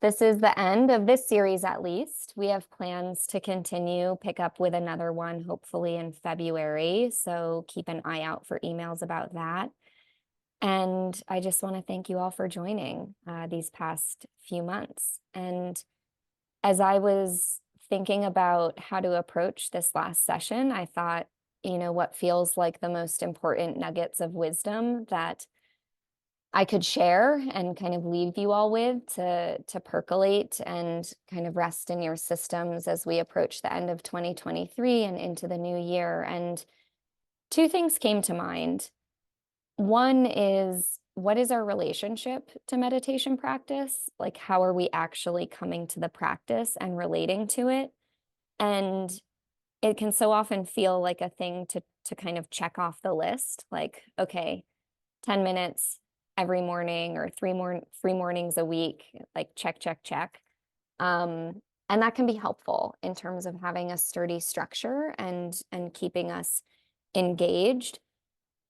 This is the end of this series, at least. We have plans to continue, pick up with another one, hopefully in February. So keep an eye out for emails about that. And I just want to thank you all for joining these past few months. And as I was thinking about how to approach this last session, I thought, what feels like the most important nuggets of wisdom that I could share and kind of leave you all with to percolate and kind of rest in your systems as we approach the end of 2023 and into the new year. And two things came to mind. One is, what is our relationship to meditation practice? Like, how are we actually coming to the practice and relating to it? And it can so often feel like a thing to kind of check off the list, like, okay, 10 minutes every morning or three mornings a week, like check, check, check. And that can be helpful in terms of having a sturdy structure and keeping us engaged.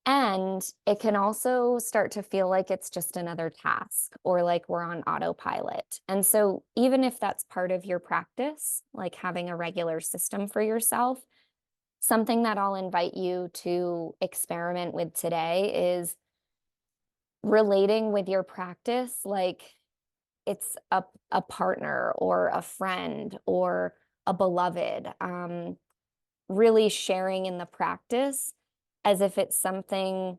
And it can also start to feel like it's just another task or like we're on autopilot. And so even if that's part of your practice, like having a regular system for yourself, something that I'll invite you to experiment with today is relating with your practice like it's a partner or a friend or a beloved, really sharing in the practice as if it's something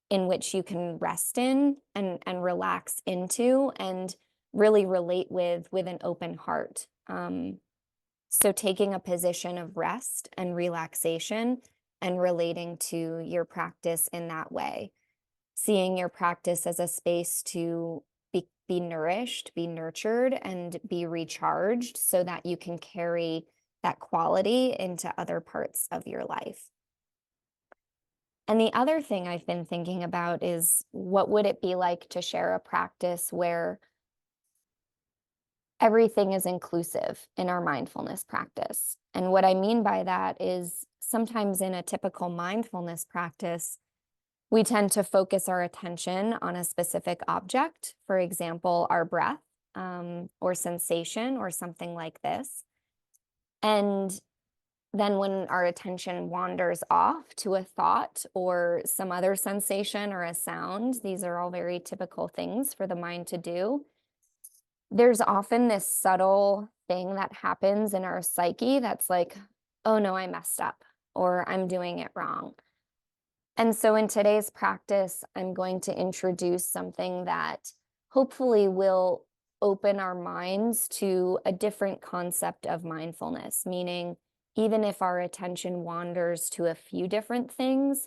in which you can rest in and relax into and really relate with an open heart. So taking a position of rest and relaxation and relating to your practice in that way, seeing your practice as a space to be nourished, be nurtured, and be recharged so that you can carry that quality into other parts of your life. And the other thing I've been thinking about is, what would it be like to share a practice where everything is inclusive in our mindfulness practice? And what I mean by that is, sometimes in a typical mindfulness practice, we tend to focus our attention on a specific object, for example, our breath, or sensation or something like this. And then when our attention wanders off to a thought or some other sensation or a sound, these are all very typical things for the mind to do. There's often this subtle thing that happens in our psyche that's like, oh no, I messed up, or I'm doing it wrong. And so in today's practice, I'm going to introduce something that hopefully will open our minds to a different concept of mindfulness, meaning even if our attention wanders to a few different things,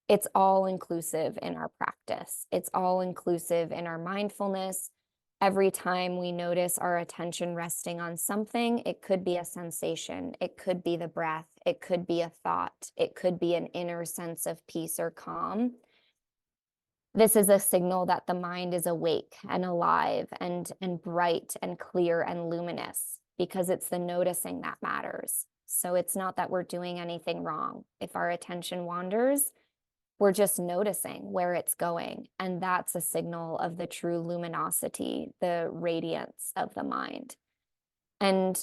it's all inclusive in our practice. It's all inclusive in our mindfulness. Every time we notice our attention resting on something, it could be a sensation, it could be the breath, it could be a thought, it could be an inner sense of peace or calm. This is a signal that the mind is awake and alive and bright and clear and luminous, because it's the noticing that matters. So it's not that we're doing anything wrong. If our attention wanders, we're just noticing where it's going. And that's a signal of the true luminosity, the radiance of the mind. And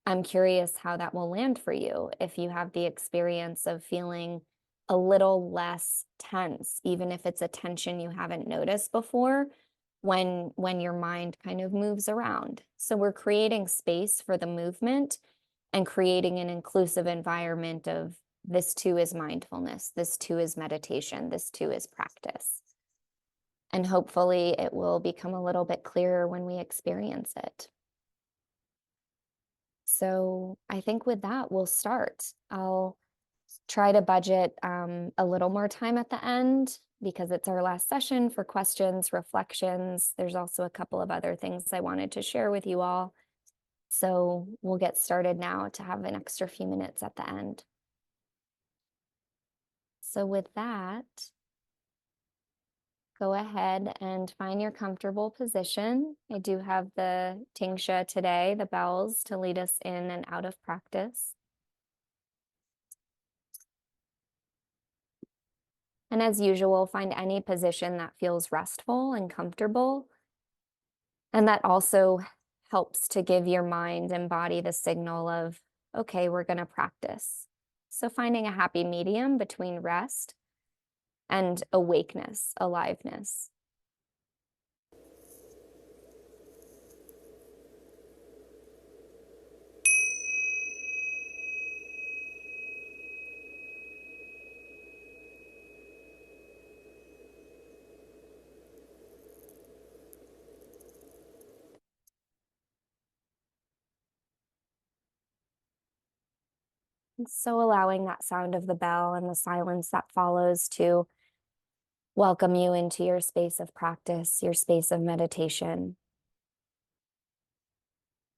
I'm curious how that will land for you if you have the experience of feeling a little less tense, even if it's a tension you haven't noticed before, when your mind kind of moves around. So we're creating space for the movement and creating an inclusive environment of, this too is mindfulness, this too is meditation, this too is practice. And hopefully it will become a little bit clearer when we experience it. So I think with that, we'll start. I'll try to budget a little more time at the end, because it's our last session, for questions, reflections. There's also a couple of other things I wanted to share with you all. So we'll get started now to have an extra few minutes at the end. So with that, go ahead and find your comfortable position. I do have the tingsha today, the bells, to lead us in and out of practice. And as usual, find any position that feels restful and comfortable. And that also helps to give your mind and body the signal of, okay, we're going to practice. So finding a happy medium between rest and awakeness, aliveness. And so allowing that sound of the bell and the silence that follows to welcome you into your space of practice, your space of meditation.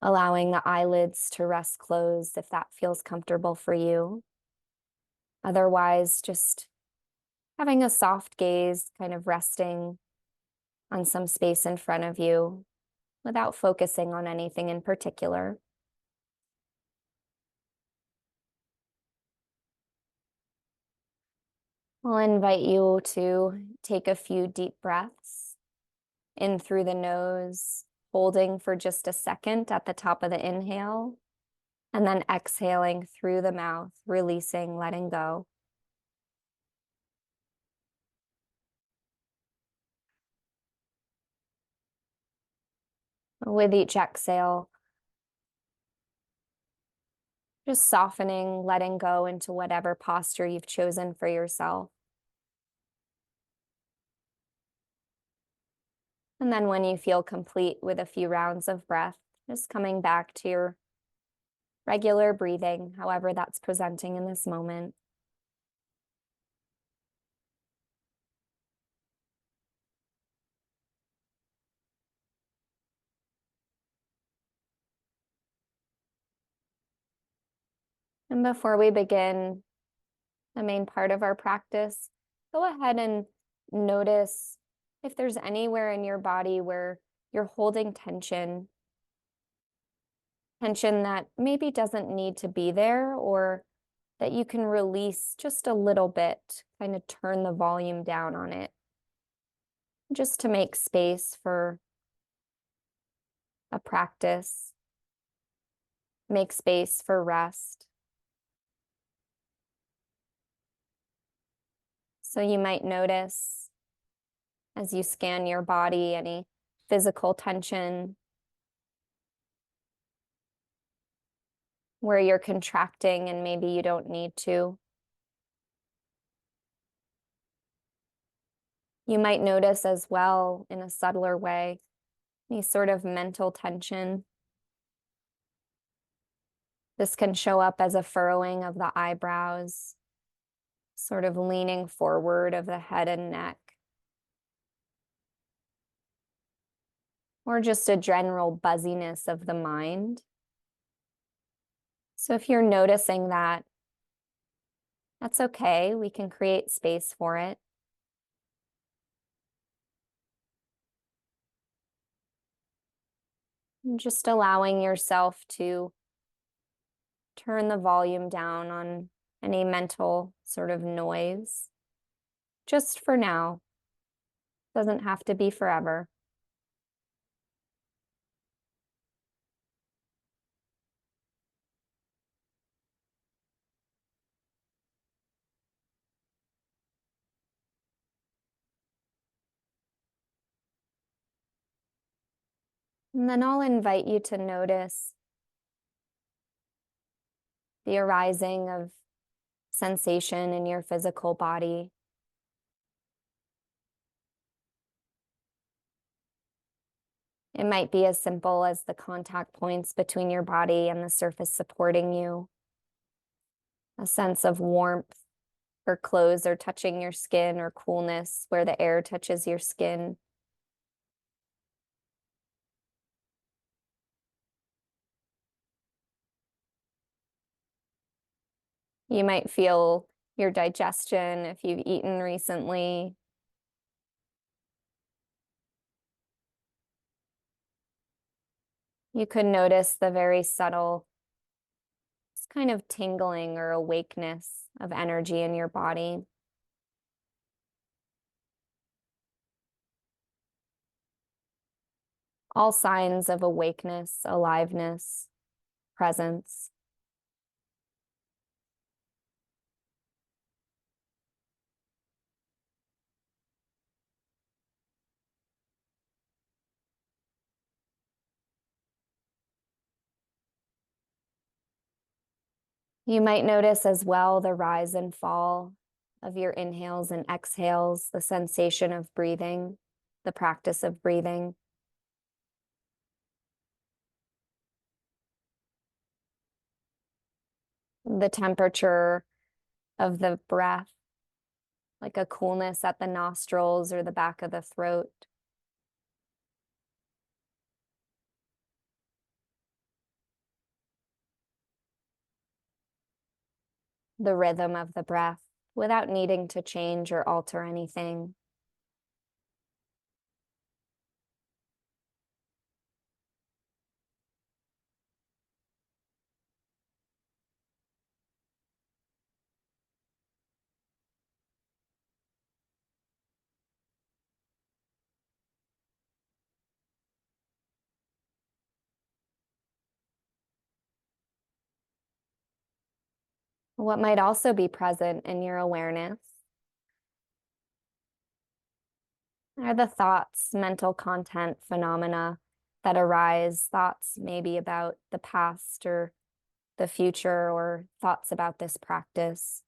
Allowing the eyelids to rest closed if that feels comfortable for you. Otherwise, just having a soft gaze, kind of resting on some space in front of you without focusing on anything in particular. I'll invite you to take a few deep breaths in through the nose, holding for just a second at the top of the inhale, and then exhaling through the mouth, releasing, letting go. With each exhale, just softening, letting go into whatever posture you've chosen for yourself. And then when you feel complete with a few rounds of breath, just coming back to your regular breathing, however that's presenting in this moment. And before we begin the main part of our practice, go ahead and notice if there's anywhere in your body where you're holding tension that maybe doesn't need to be there, or that you can release just a little bit, kind of turn the volume down on it, just to make space for a practice, make space for rest. So you might notice as you scan your body any physical tension, where you're contracting and maybe you don't need to. You might notice as well, in a subtler way, any sort of mental tension. This can show up as a furrowing of the eyebrows, sort of leaning forward of the head and neck, or just a general buzziness of the mind. So if you're noticing that, that's okay. We can create space for it. And just allowing yourself to turn the volume down on any mental sort of noise, just for now. Doesn't have to be forever. And then I'll invite you to notice the arising of sensation in your physical body. It might be as simple as the contact points between your body and the surface supporting you, a sense of warmth where clothes are touching your skin, or coolness where the air touches your skin. You might feel your digestion if you've eaten recently. You could notice the very subtle kind of tingling or awakeness of energy in your body. all signs of awakeness, aliveness, presence. You might notice as well the rise and fall of your inhales and exhales, the sensation of breathing, the practice of breathing. The temperature of the breath, like a coolness at the nostrils or the back of the throat. The rhythm of the breath without needing to change or alter anything. What might also be present in your awareness are the thoughts, mental content, phenomena that arise, thoughts maybe about the past or the future, or thoughts about this practice.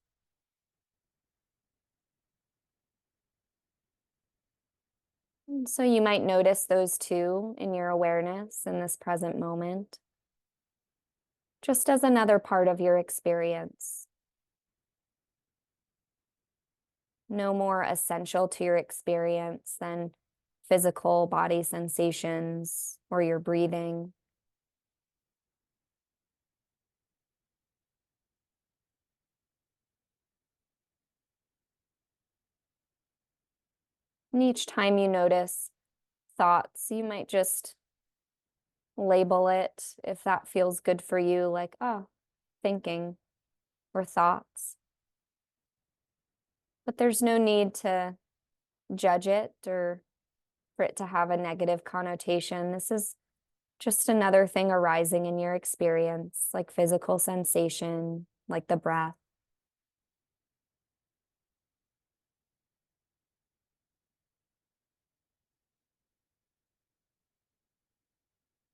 And so you might notice those too in your awareness in this present moment, just as another part of your experience. No more essential to your experience than physical body sensations or your breathing. And each time you notice thoughts, you might just label it if that feels good for you, like, oh, thinking or thoughts. But there's no need to judge it or for it to have a negative connotation. This is just another thing arising in your experience, like physical sensation, like the breath.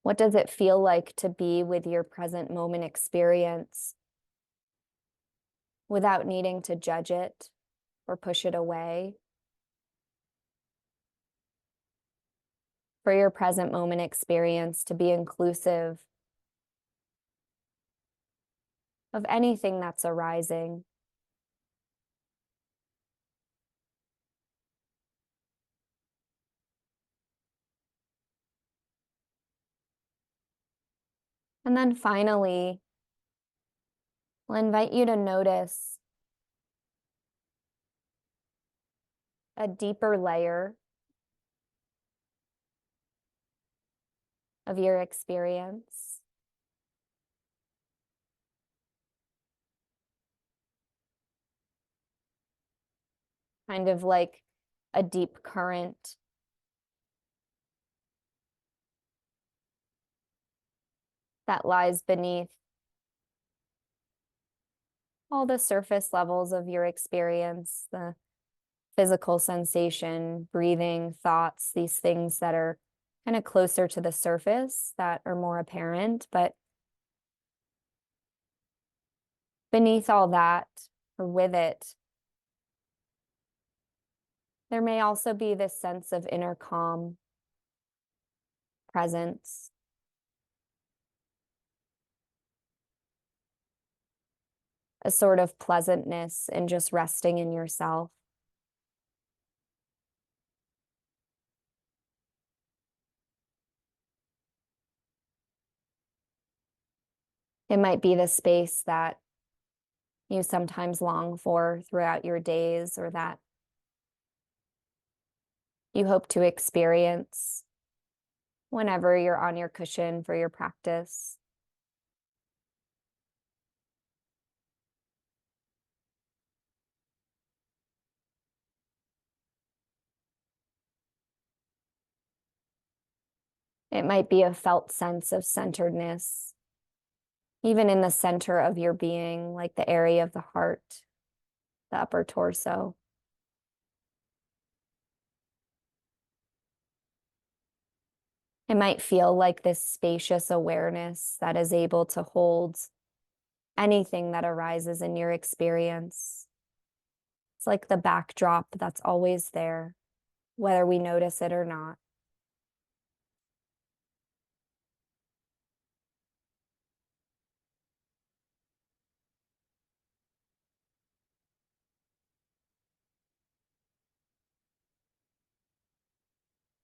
What does it feel like to be with your present moment experience without needing to judge it or push it away? For your present moment experience to be inclusive of anything that's arising. And then finally, I'll invite you to notice a deeper layer of your experience. Kind of like a deep current that lies beneath all the surface levels of your experience, the physical sensation, breathing, thoughts, these things that are kind of closer to the surface that are more apparent. But beneath all that, or with it, there may also be this sense of inner calm, presence, a sort of pleasantness in just resting in yourself. It might be the space that you sometimes long for throughout your days, or that you hope to experience whenever you're on your cushion for your practice. It might be a felt sense of centeredness, even in the center of your being, like the area of the heart, the upper torso. It might feel like this spacious awareness that is able to hold anything that arises in your experience. It's like the backdrop that's always there, whether we notice it or not.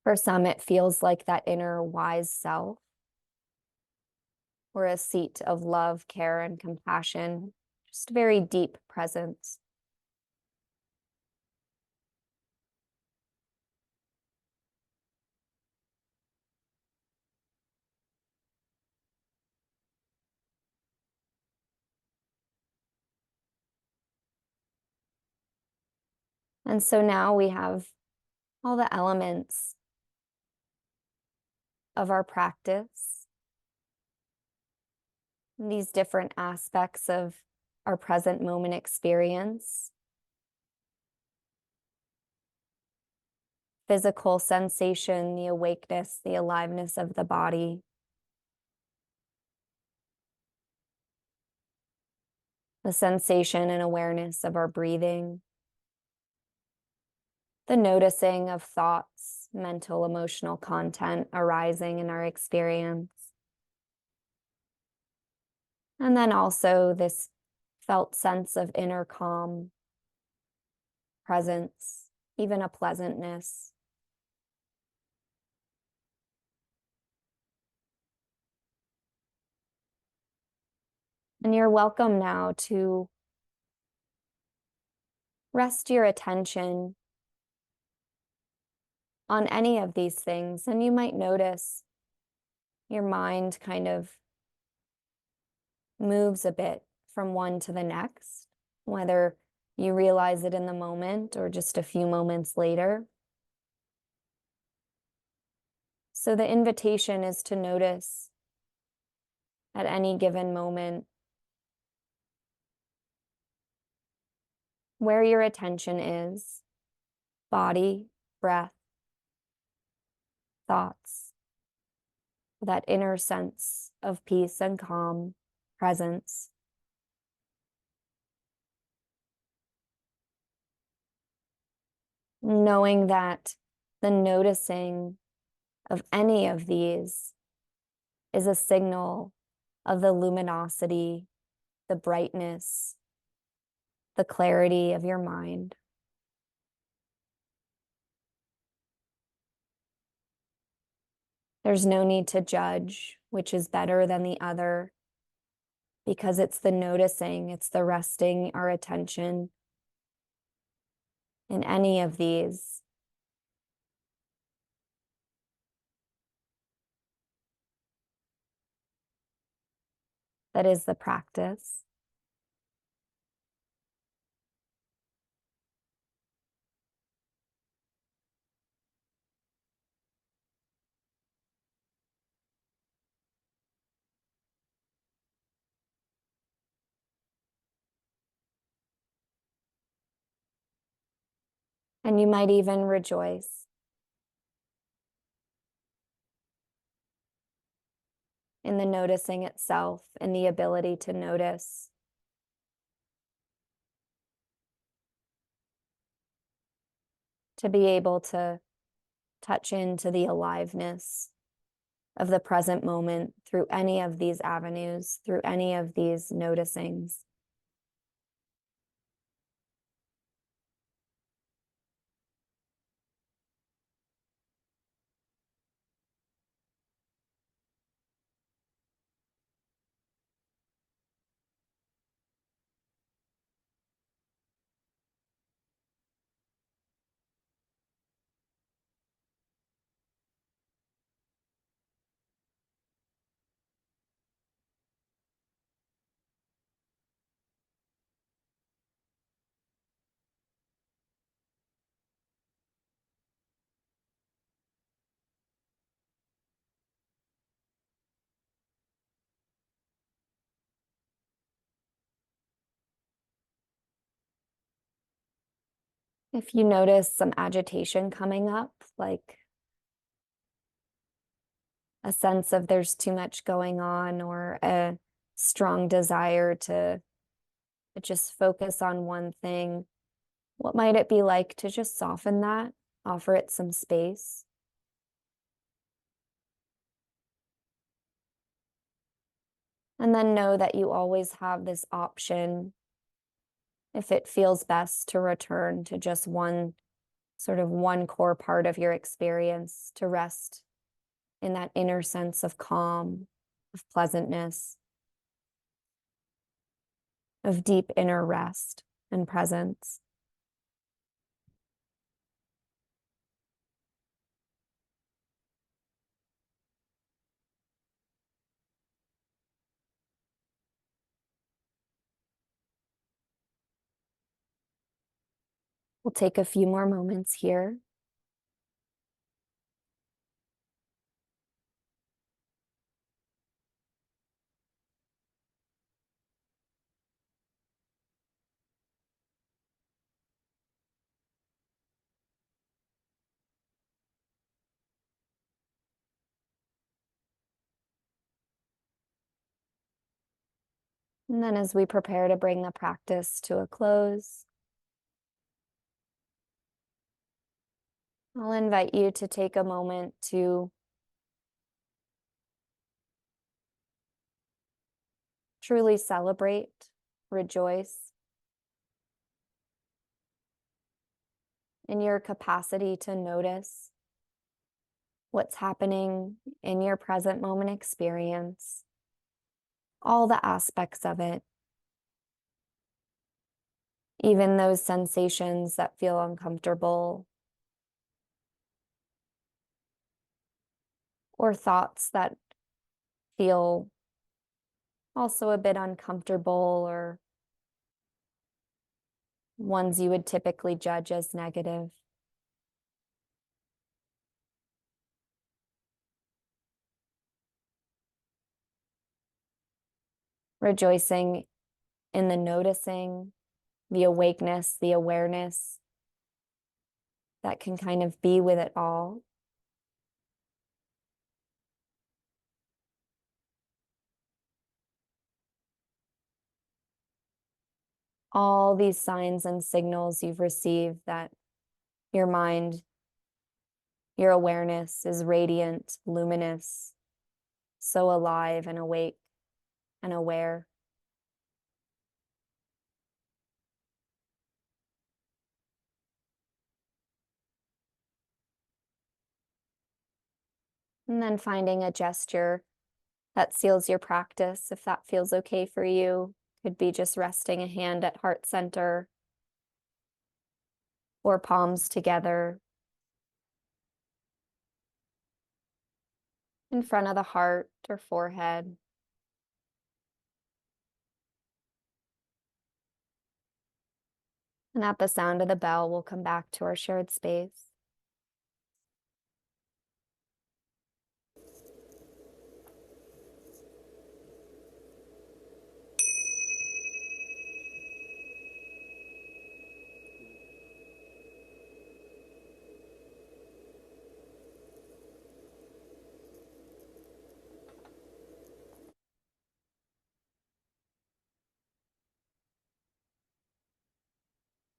For some, it feels like that inner wise self or a seat of love, care, and compassion, just very deep presence. And so now we have all the elements of our practice, these different aspects of our present moment experience. Physical sensation, the awakeness, the aliveness of the body. The sensation and awareness of our breathing. The noticing of thoughts, mental, emotional content arising in our experience. And then also this felt sense of inner calm, presence, even a pleasantness. And you're welcome now to rest your attention on any of these things. And you might notice your mind kind of moves a bit from one to the next, whether you realize it in the moment or just a few moments later. So the invitation is to notice at any given moment where your attention is, body, breath, thoughts, that inner sense of peace and calm, presence. Knowing that the noticing of any of these is a signal of the luminosity, the brightness, the clarity of your mind. There's no need to judge which is better than the other, because it's the noticing, it's the resting our attention in any of these that is the practice. And you might even rejoice in the noticing itself, in the ability to notice. To be able to touch into the aliveness of the present moment through any of these avenues, through any of these noticings. If you notice some agitation coming up, like a sense of there's too much going on or a strong desire to just focus on one thing, what might it be like to just soften that, offer it some space? And then know that you always have this option if it feels best to return to just one one core part of your experience, to rest in that inner sense of calm, of pleasantness, of deep inner rest and presence. We'll take a few more moments here. And then as we prepare to bring the practice to a close, I'll invite you to take a moment to truly celebrate, rejoice in your capacity to notice what's happening in your present moment experience, all the aspects of it, even those sensations that feel uncomfortable or thoughts that feel also a bit uncomfortable or ones you would typically judge as negative. Rejoicing in the noticing, the awakeness, the awareness that can kind of be with it all. All these signs and signals you've received that your mind, your awareness is radiant, luminous, so alive and awake and aware. And then finding a gesture that seals your practice, if that feels okay for you. Could be just resting a hand at heart center or palms together in front of the heart or forehead. And at the sound of the bell, we'll come back to our shared space.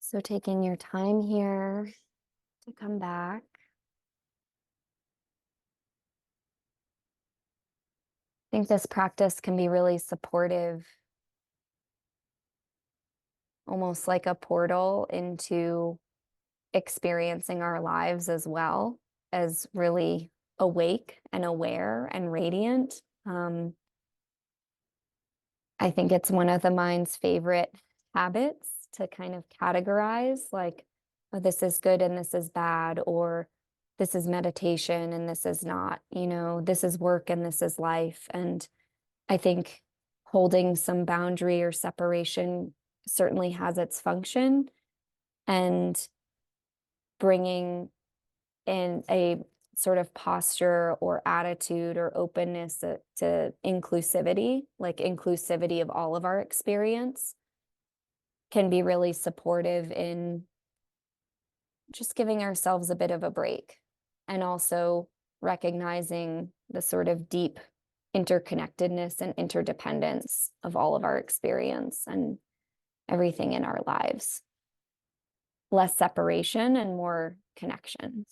So taking your time here to come back. I think this practice can be really supportive, almost like a portal into experiencing our lives as well as really awake and aware and radiant. I think it's one of the mind's favorite habits to kind of categorize, like, oh, this is good and this is bad, or this is meditation and this is not, this is work and this is life. And I think holding some boundary or separation certainly has its function, and bringing in a sort of posture or attitude or openness to inclusivity, like inclusivity of all of our experience, can be really supportive in just giving ourselves a bit of a break, and also recognizing the sort of deep interconnectedness and interdependence of all of our experience and everything in our lives. Less separation and more connections.